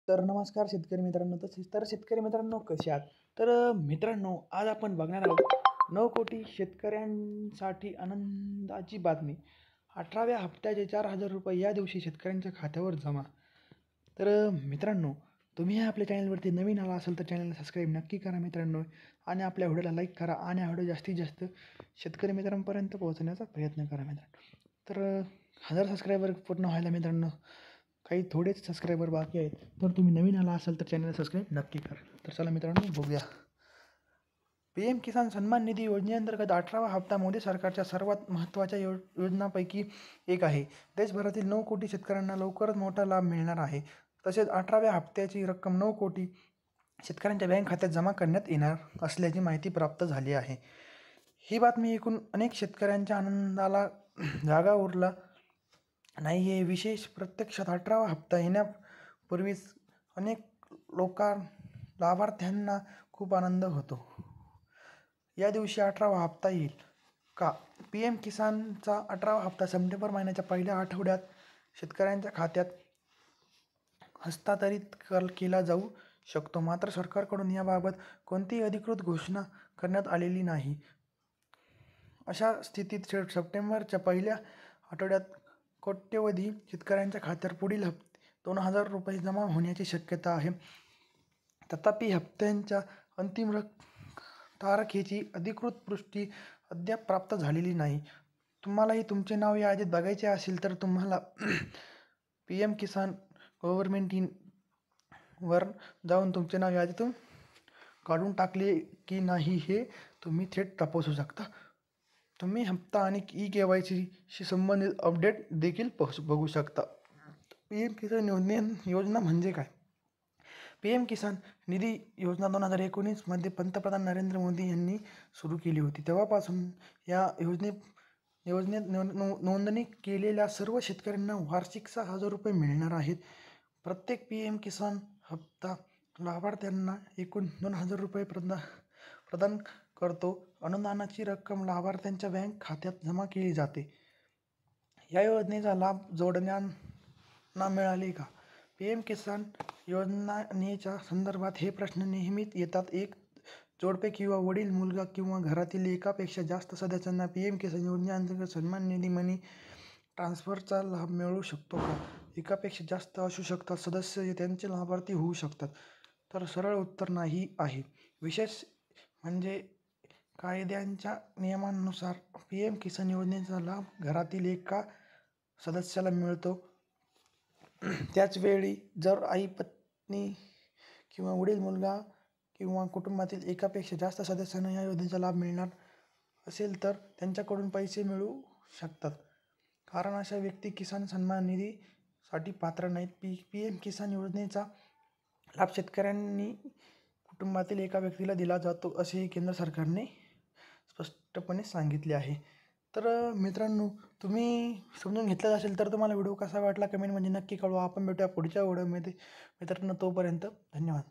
तर नमस्कार शेतकरी मित्रांनो. तर शेतकरी मित्रांनो कसे आहात? मित्रांनो आज आपण बघणार आहोत 9 कोटी शेतकऱ्यांसाठी आनंदाची बातमी. 18व्या हप्त्याचे ₹4,000 या दिवशी शेतकऱ्यांच्या खात्यावर जमा. मित्रांनो, तुम्ही आपल्या चॅनलवरती नवीन आला असाल तर चॅनलला सबस्क्राईब नक्की करा मित्रांनो, आणि आपल्या व्हिडिओला लाईक करा आणि हा व्हिडिओ जास्तीत जास्त शेतकरी मित्रांपर्यंत पोहोचण्याचा प्रयत्न करा मित्रांनो. 1000 सबस्क्रायबर पूर्ण व्हायला मित्रांनो काही थोडेच सबस्क्रायबर बाकी आहेत. तर तुम्ही नवीन आला असाल तर चॅनलला सबस्क्राईब नक्की करा. तर चला मित्रांनो बघूया. PM किसान सन्मान निधी योजनेअंतर्गत 18वा हप्ता मोदी सरकारच्या सर्वात महत्त्वाच्या योजनांपैकी एक आहे. देशभरातील 9 कोटी शेतकऱ्यांना लवकरच मोठा लाभ मिळणार आहे. तसेच 18व्या हप्त्याची रक्कम 9 कोटी शेतकऱ्यांच्या बँक खात्यात जमा करण्यात येणार असल्याची माहिती प्राप्त झाली आहे. ही बातमी ऐकून अनेक शेतकऱ्यांच्या आनंदाला जागा उरला नाही. हे विशेष प्रत्यक्षात 18वा हप्ता येण्यापूर्वीच अनेक लाभार्थ्यांना खूप आनंद होतो. या दिवशी 18वा हप्ता येईल का? PM किसानचा 18वा हप्ता सप्टेंबर महिन्याच्या पहिल्या आठवड्यात शेतकऱ्यांच्या खात्यात हस्तांतरित केला जाऊ शकतो. मात्र सरकारकडून याबाबत कोणतीही अधिकृत घोषणा करण्यात आलेली नाही. अशा स्थितीत सप्टेंबरच्या पहिल्या आठवड्यात कोट्यवधी शेतकऱ्यांच्या खात्यावर पुढील हप्ते ₹2,000 जमा होण्याची शक्यता आहे. तथापि हप्त्यांच्या अंतिम तारखेची अधिकृत पुष्टी अद्याप प्राप्त झालेली नाही. तुम्हालाही तुमचे नाव या यादीत बघायचे असेल तर तुम्हाला PM किसान गव्हर्नमेंट वर जाऊन तुमचे नाव यादीतून काढून टाकले की नाही हे तुम्ही थेट तपासू शकता. तुम्ही हप्ता आणि KYC शी संबंधित अपडेट देखील बघू शकता. PM किसान योजना म्हणजे काय? PM किसान निधी योजना 2019 मध्ये पंतप्रधान नरेंद्र मोदी यांनी सुरू केली होती. तेव्हापासून या योजनेत नोंदणी केलेल्या सर्व शेतकऱ्यांना वार्षिक ₹6,000 मिळणार आहेत. प्रत्येक PM किसान हप्ता लाभार्थ्यांना एकूण ₹2,000 प्रदान करतो. अनुदानाची रक्कम लाभार्थ्यांच्या बँक खात्यात जमा केली जाते. या योजनेचा लाभ जोडप्यांना मिळेल का? PM किसान योजनेच्या संदर्भात हे प्रश्न नेहमीच येतात. एक जोडपे किंवा वडील, मुलगा किंवा घरातील एकापेक्षा जास्त सदस्यांना PM किसान योजनेअंतर्गत सन्मान निधी मनी ट्रान्स्फरचा लाभ मिळू शकतो का? एकापेक्षा जास्त असू शकतात सदस्य त्यांचे लाभार्थी होऊ शकतात. तर सरळ उत्तर नाही आहे. विशेष म्हणजे कायद्याच्या नियमांनुसार PM किसान योजनेचा लाभ घरातील एका सदस्याला मिळतो. त्याचवेळी जर आई, पत्नी किंवा वडील, मुलगा किंवा कुटुंबातील एकापेक्षा जास्त सदस्यांना या योजनेचा लाभ मिळणार असेल तर त्यांच्याकडून पैसे मिळू शकतात. कारण अशा व्यक्ती किसान सन्मान निधीसाठी पात्र नाहीत. PM किसान योजनेचा लाभ शेतकऱ्यांनी कुटुंबातील एका व्यक्तीला दिला जातो असेही केंद्र सरकारने स्पष्टपणे सांगितले आहे. मित्रांनो, तुम्ही समजून घेतलं असेल तर तुम्हाला व्हिडिओ कसा वाटला कमेंटमध्ये नक्की कळवा. आपण भेटूया पुढच्या व्हिडिओमध्ये मित्रांनो. तोपर्यंत धन्यवाद.